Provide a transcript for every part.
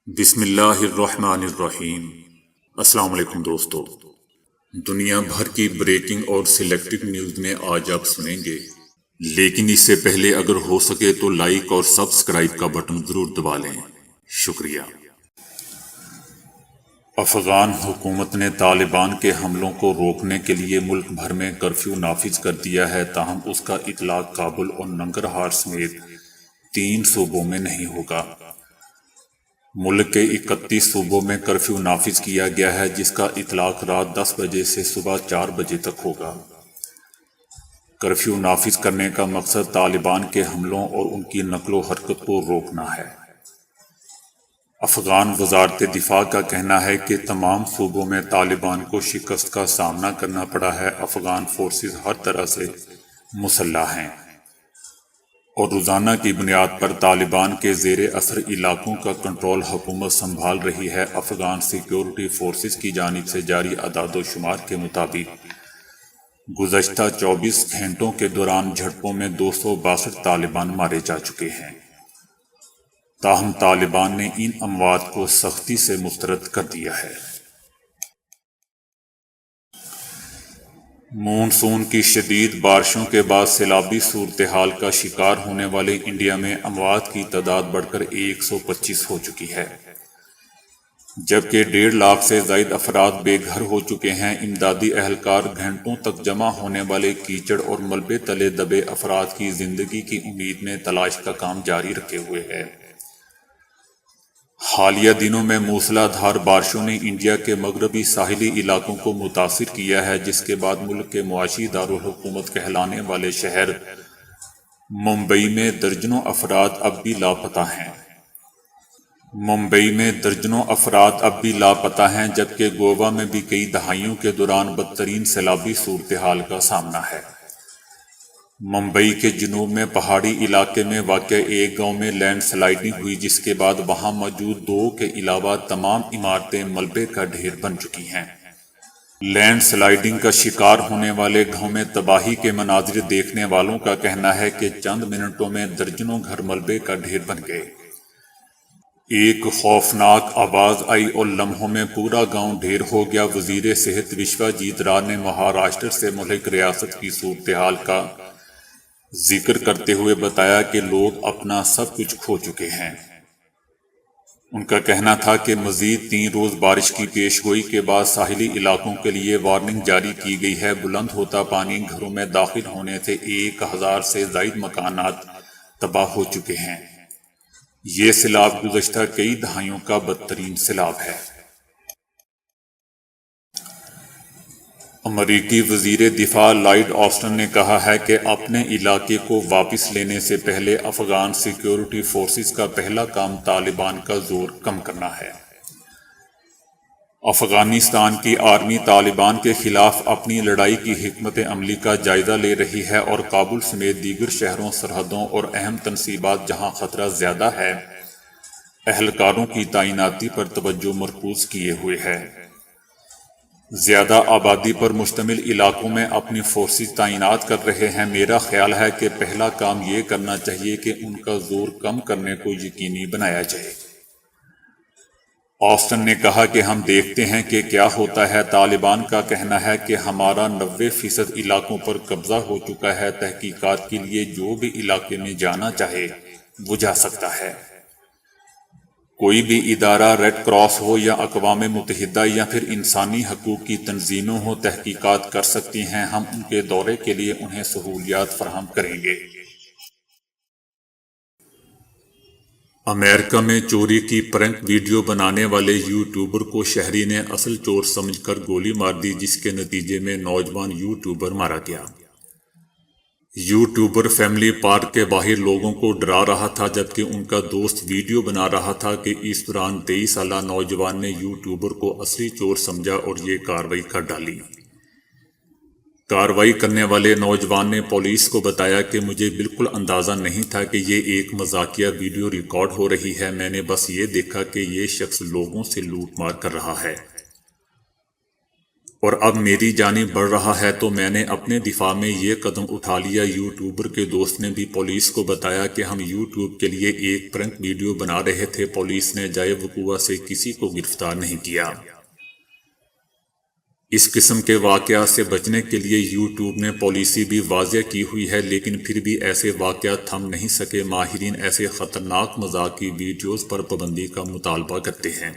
بسم اللہ الرحمن الرحیم۔ السلام علیکم دوستو، دنیا بھر کی بریکنگ اور سلیکٹڈ نیوز میں آج آپ سنیں گے، لیکن اس سے پہلے اگر ہو سکے تو لائک اور سبسکرائب کا بٹن ضرور دبا لیں۔ شکریہ۔ افغان حکومت نے طالبان کے حملوں کو روکنے کے لیے ملک بھر میں کرفیو نافذ کر دیا ہے، تاہم اس کا اطلاق کابل اور ننگرہار سمیت 3 صوبوں میں نہیں ہوگا۔ ملک کے 31 صوبوں میں کرفیو نافذ کیا گیا ہے، جس کا اطلاق رات 10 بجے سے صبح 4 بجے تک ہوگا۔ کرفیو نافذ کرنے کا مقصد طالبان کے حملوں اور ان کی نقل و حرکت کو روکنا ہے۔ افغان وزارت دفاع کا کہنا ہے کہ تمام صوبوں میں طالبان کو شکست کا سامنا کرنا پڑا ہے۔ افغان فورسز ہر طرح سے مسلح ہیں اور روزانہ کی بنیاد پر طالبان کے زیر اثر علاقوں کا کنٹرول حکومت سنبھال رہی ہے۔ افغان سیکیورٹی فورسز کی جانب سے جاری اعداد و شمار کے مطابق گزشتہ 24 گھنٹوں کے دوران جھڑپوں میں 262 طالبان مارے جا چکے ہیں، تاہم طالبان نے ان اموات کو سختی سے مسترد کر دیا ہے۔ مونسون کی شدید بارشوں کے بعد سیلابی صورتحال کا شکار ہونے والے انڈیا میں اموات کی تعداد بڑھ کر 125 ہو چکی ہے، جبکہ 1.5 لاکھ سے زائد افراد بے گھر ہو چکے ہیں۔ امدادی اہلکار گھنٹوں تک جمع ہونے والے کیچڑ اور ملبے تلے دبے افراد کی زندگی کی امید میں تلاش کا کام جاری رکھے ہوئے ہیں۔ حالیہ دنوں میں موسلا دھار بارشوں نے انڈیا کے مغربی ساحلی علاقوں کو متاثر کیا ہے، جس کے بعد ملک کے معاشی دارالحکومت کہلانے والے شہر ممبئی میں درجنوں افراد اب بھی لاپتہ ہیں، جبکہ گوا میں بھی کئی دہائیوں کے دوران بدترین سیلابی صورتحال کا سامنا ہے۔ ممبئی کے جنوب میں پہاڑی علاقے میں واقع ایک گاؤں میں لینڈ سلائیڈنگ ہوئی، جس کے بعد وہاں موجود 2 کے علاوہ تمام عمارتیں ملبے کا ڈھیر بن چکی ہیں۔ لینڈ سلائیڈنگ کا شکار ہونے والے گاؤں میں تباہی کے مناظر دیکھنے والوں کا کہنا ہے کہ چند منٹوں میں درجنوں گھر ملبے کا ڈھیر بن گئے۔ ایک خوفناک آواز آئی اور لمحوں میں پورا گاؤں ڈھیر ہو گیا۔ وزیر صحت وشواجیت راؤ نے مہاراشٹر سے ملحق ریاست کی صورتحال کا ذکر کرتے ہوئے بتایا کہ لوگ اپنا سب کچھ کھو چکے ہیں۔ ان کا کہنا تھا کہ مزید 3 روز بارش کی پیش گوئی کے بعد ساحلی علاقوں کے لیے وارننگ جاری کی گئی ہے۔ بلند ہوتا پانی گھروں میں داخل ہونے سے 1000 سے زائد مکانات تباہ ہو چکے ہیں۔ یہ سیلاب گزشتہ کئی دہائیوں کا بدترین سیلاب ہے۔ امریکی وزیر دفاع لائیڈ آسٹن نے کہا ہے کہ اپنے علاقے کو واپس لینے سے پہلے افغان سیکیورٹی فورسز کا پہلا کام طالبان کا زور کم کرنا ہے۔ افغانستان کی آرمی طالبان کے خلاف اپنی لڑائی کی حکمت عملی کا جائزہ لے رہی ہے اور کابل سمیت دیگر شہروں، سرحدوں اور اہم تنصیبات جہاں خطرہ زیادہ ہے، اہلکاروں کی تعیناتی پر توجہ مرکوز کیے ہوئے ہے۔ زیادہ آبادی پر مشتمل علاقوں میں اپنی فورسز تعینات کر رہے ہیں۔ میرا خیال ہے کہ پہلا کام یہ کرنا چاہیے کہ ان کا زور کم کرنے کو یقینی بنایا جائے۔ آسٹن نے کہا کہ ہم دیکھتے ہیں کہ کیا ہوتا ہے۔ طالبان کا کہنا ہے کہ ہمارا 90% علاقوں پر قبضہ ہو چکا ہے۔ تحقیقات کے لیے جو بھی علاقے میں جانا چاہے وہ جا سکتا ہے۔ کوئی بھی ادارہ، ریڈ کراس ہو یا اقوام متحدہ یا پھر انسانی حقوق کی تنظیمیں ہوں، تحقیقات کر سکتی ہیں۔ ہم ان کے دورے کے لیے انہیں سہولیات فراہم کریں گے۔ امریکہ میں چوری کی پرینک ویڈیو بنانے والے یوٹیوبر کو شہری نے اصل چور سمجھ کر گولی مار دی، جس کے نتیجے میں نوجوان یوٹیوبر مارا گیا۔ یوٹیوبر فیملی پارک کے باہر لوگوں کو ڈرا رہا تھا، جبکہ ان کا دوست ویڈیو بنا رہا تھا کہ اس دوران 23 سالہ نوجوان نے یوٹیوبر کو اصلی چور سمجھا اور یہ کارروائی کر ڈالی۔ کارروائی کرنے والے نوجوان نے پولیس کو بتایا کہ مجھے بالکل اندازہ نہیں تھا کہ یہ ایک مذاقیہ ویڈیو ریکارڈ ہو رہی ہے، میں نے بس یہ دیکھا کہ یہ شخص لوگوں سے لوٹ مار کر رہا ہے۔ اور اب میری جانب بڑھ رہا ہے تو میں نے اپنے دفاع میں یہ قدم اٹھا لیا۔ یوٹیوبر کے دوست نے بھی پولیس کو بتایا کہ ہم یوٹیوب کے لیے ایک پرنک ویڈیو بنا رہے تھے۔ پولیس نے جائے وقوع سے کسی کو گرفتار نہیں کیا۔ اس قسم کے واقعات سے بچنے کے لیے یوٹیوب نے پالیسی بھی واضح کی ہوئی ہے، لیکن پھر بھی ایسے واقعات تھم نہیں سکے۔ ماہرین ایسے خطرناک مذاقی ویڈیوز پر پابندی کا مطالبہ کرتے ہیں۔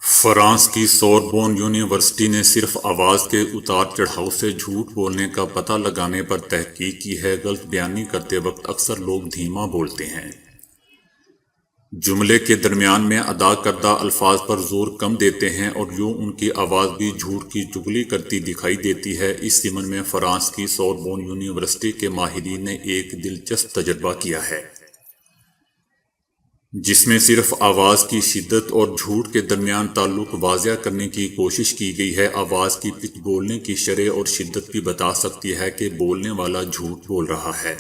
فرانس کی سوربون یونیورسٹی نے صرف آواز کے اتار چڑھاؤ سے جھوٹ بولنے کا پتہ لگانے پر تحقیق کی ہے۔ غلط بیانی کرتے وقت اکثر لوگ دھیما بولتے ہیں، جملے کے درمیان میں ادا کردہ الفاظ پر زور کم دیتے ہیں اور یوں ان کی آواز بھی جھوٹ کی چغلی کرتی دکھائی دیتی ہے۔ اس ضمن میں فرانس کی سوربون یونیورسٹی کے ماہرین نے ایک دلچسپ تجربہ کیا ہے، جس میں صرف آواز کی شدت اور جھوٹ کے درمیان تعلق واضح کرنے کی کوشش کی گئی ہے۔ آواز کی پچ بولنے کی شرح اور شدت بھی بتا سکتی ہے کہ بولنے والا جھوٹ بول رہا ہے۔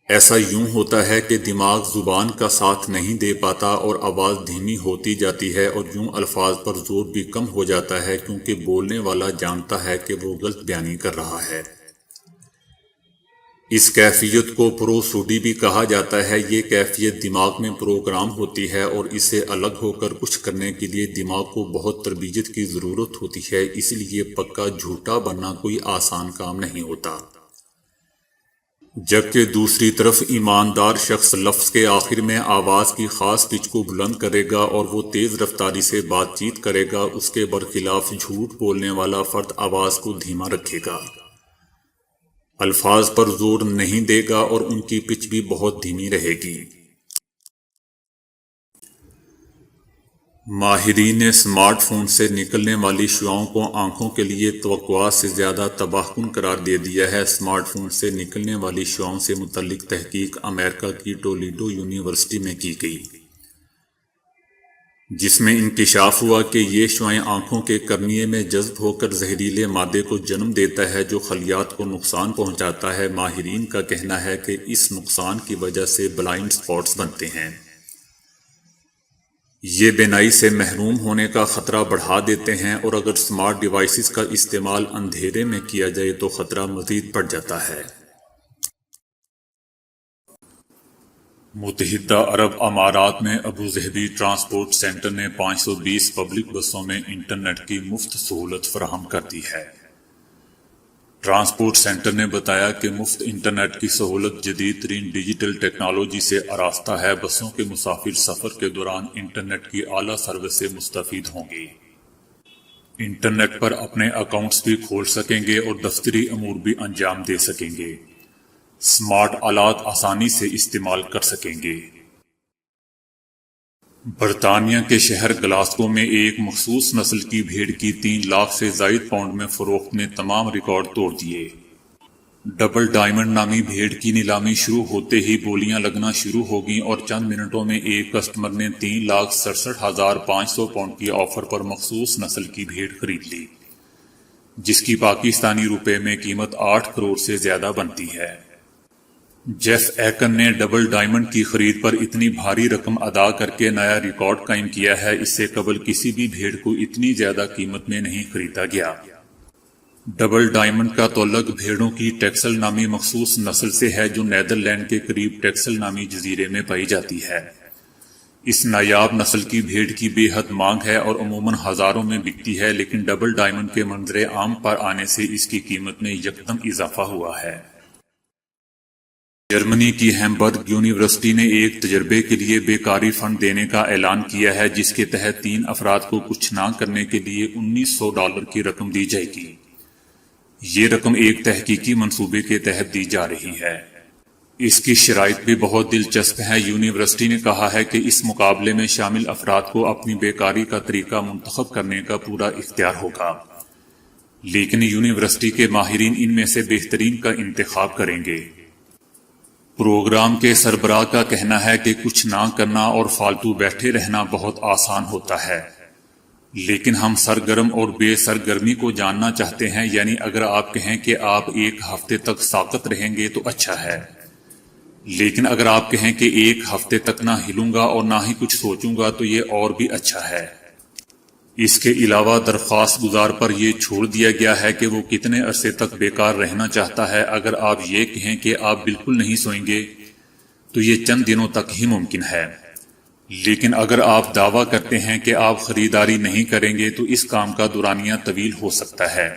ایسا یوں ہوتا ہے کہ دماغ زبان کا ساتھ نہیں دے پاتا اور آواز دھیمی ہوتی جاتی ہے اور یوں الفاظ پر زور بھی کم ہو جاتا ہے، کیونکہ بولنے والا جانتا ہے کہ وہ غلط بیانی کر رہا ہے۔ اس کیفیت کو پروسوڈی بھی کہا جاتا ہے۔ یہ کیفیت دماغ میں پروگرام ہوتی ہے اور اس سے الگ ہو کر کچھ کرنے کے لیے دماغ کو بہت تربیت کی ضرورت ہوتی ہے۔ اس لیے پکا جھوٹا بننا کوئی آسان کام نہیں ہوتا۔ جبکہ دوسری طرف ایماندار شخص لفظ کے آخر میں آواز کی خاص پچ کو بلند کرے گا اور وہ تیز رفتاری سے بات چیت کرے گا۔ اس کے برخلاف جھوٹ بولنے والا فرد آواز کو دھیما رکھے گا، الفاظ پر زور نہیں دے گا اور ان کی پچ بھی بہت دھیمی رہے گی۔ ماہرین نے اسمارٹ فون سے نکلنے والی شعاؤں کو آنکھوں کے لیے توقعات سے زیادہ تباہ کن قرار دے دیا ہے۔ اسمارٹ فون سے نکلنے والی شعاؤں سے متعلق تحقیق امریکہ کی ٹولیڈو یونیورسٹی میں کی گئی، جس میں انکشاف ہوا کہ یہ شعاعیں آنکھوں کے کرنیے میں جذب ہو کر زہریلے مادے کو جنم دیتا ہے جو خلیات کو نقصان پہنچاتا ہے۔ ماہرین کا کہنا ہے کہ اس نقصان کی وجہ سے بلائنڈ اسپاٹس بنتے ہیں۔ یہ بینائی سے محروم ہونے کا خطرہ بڑھا دیتے ہیں اور اگر اسمارٹ ڈیوائسز کا استعمال اندھیرے میں کیا جائے تو خطرہ مزید بڑھ جاتا ہے۔ متحدہ عرب امارات میں ابوظہبی ٹرانسپورٹ سینٹر نے 520 پبلک بسوں میں انٹرنیٹ کی مفت سہولت فراہم کر دی ہے۔ ٹرانسپورٹ سینٹر نے بتایا کہ مفت انٹرنیٹ کی سہولت جدید ترین ڈیجیٹل ٹیکنالوجی سے آراستہ ہے۔ بسوں کے مسافر سفر کے دوران انٹرنیٹ کی اعلیٰ سروس سے مستفید ہوں گے، انٹرنیٹ پر اپنے اکاؤنٹس بھی کھول سکیں گے اور دفتری امور بھی انجام دے سکیں گے، اسمارٹ آلات آسانی سے استعمال کر سکیں گے۔ برطانیہ کے شہر گلاسگو میں ایک مخصوص نسل کی بھیڑ کی 3 لاکھ سے زائد پاؤنڈ میں فروخت نے تمام ریکارڈ توڑ دیے۔ ڈبل ڈائمنڈ نامی بھیڑ کی نیلامی شروع ہوتے ہی بولیاں لگنا شروع ہو گئیں اور چند منٹوں میں ایک کسٹمر نے 3,67,500 پاؤنڈ کی آفر پر مخصوص نسل کی بھیڑ خرید لی، جس کی پاکستانی روپے میں قیمت 8 کروڑ سے زیادہ بنتی ہے۔ جیف ایکن نے ڈبل ڈائمنڈ کی خرید پر اتنی بھاری رقم ادا کر کے نیا ریکارڈ قائم کیا ہے۔ اس سے قبل کسی بھی بھیڑ کو اتنی زیادہ قیمت میں نہیں خریدا گیا۔ ڈبل ڈائمنڈ کا تعلق بھیڑوں کی ٹیکسل نامی مخصوص نسل سے ہے جو نیدرلینڈ کے قریب ٹیکسل نامی جزیرے میں پائی جاتی ہے۔ اس نایاب نسل کی بھیڑ کی بے حد مانگ ہے اور عموماً ہزاروں میں بکتی ہے، لیکن ڈبل ڈائمنڈ کے منظر عام پر آنے سے اس کی قیمت میں یکدم اضافہ ہوا ہے۔ جرمنی کی ہیمبرگ یونیورسٹی نے ایک تجربے کے لیے بیکاری فنڈ دینے کا اعلان کیا ہے، جس کے تحت 3 افراد کو کچھ نہ کرنے کے لیے $1900 کی رقم دی جائے گی۔ یہ رقم ایک تحقیقی منصوبے کے تحت دی جا رہی ہے۔ اس کی شرائط بھی بہت دلچسپ ہے۔ یونیورسٹی نے کہا ہے کہ اس مقابلے میں شامل افراد کو اپنی بیکاری کا طریقہ منتخب کرنے کا پورا اختیار ہوگا، لیکن یونیورسٹی کے ماہرین ان میں سے بہترین کا انتخاب کریں گے۔ پروگرام کے سربراہ کا کہنا ہے کہ کچھ نہ کرنا اور فالتو بیٹھے رہنا بہت آسان ہوتا ہے، لیکن ہم سرگرم اور بے سرگرمی کو جاننا چاہتے ہیں، یعنی اگر آپ کہیں کہ آپ 1 ہفتے تک ساکت رہیں گے تو اچھا ہے، لیکن اگر آپ کہیں کہ ایک ہفتے تک نہ ہلوں گا اور نہ ہی کچھ سوچوں گا تو یہ اور بھی اچھا ہے۔ اس کے علاوہ درخواست گزار پر یہ چھوڑ دیا گیا ہے کہ وہ کتنے عرصے تک بیکار رہنا چاہتا ہے۔ اگر آپ یہ کہیں کہ آپ بالکل نہیں سوئیں گے تو یہ چند دنوں تک ہی ممکن ہے، لیکن اگر آپ دعویٰ کرتے ہیں کہ آپ خریداری نہیں کریں گے تو اس کام کا دورانیہ طویل ہو سکتا ہے۔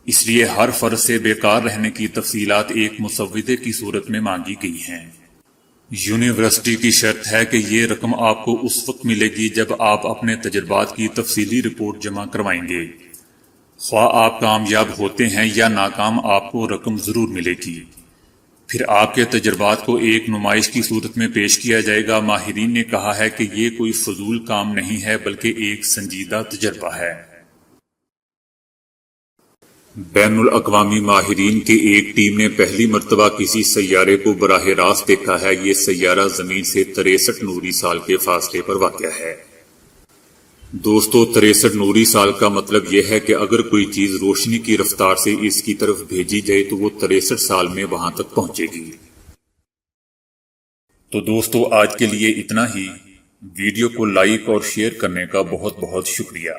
اس لیے ہر فرد سے بیکار رہنے کی تفصیلات ایک مسودے کی صورت میں مانگی گئی ہیں۔ یونیورسٹی کی شرط ہے کہ یہ رقم آپ کو اس وقت ملے گی جب آپ اپنے تجربات کی تفصیلی رپورٹ جمع کروائیں گے۔ خواہ آپ کامیاب ہوتے ہیں یا ناکام، آپ کو رقم ضرور ملے گی۔ پھر آپ کے تجربات کو ایک نمائش کی صورت میں پیش کیا جائے گا۔ ماہرین نے کہا ہے کہ یہ کوئی فضول کام نہیں ہے بلکہ ایک سنجیدہ تجربہ ہے۔ بین الاقوامی ماہرین کی ایک ٹیم نے پہلی مرتبہ کسی سیارے کو براہ راست دیکھا ہے۔ یہ سیارہ زمین سے 63 نوری سال کے فاصلے پر واقع ہے۔ دوستو، 63 نوری سال کا مطلب یہ ہے کہ اگر کوئی چیز روشنی کی رفتار سے اس کی طرف بھیجی جائے تو وہ 63 سال میں وہاں تک پہنچے گی۔ تو دوستو، آج کے لیے اتنا ہی۔ ویڈیو کو لائک اور شیئر کرنے کا بہت بہت شکریہ۔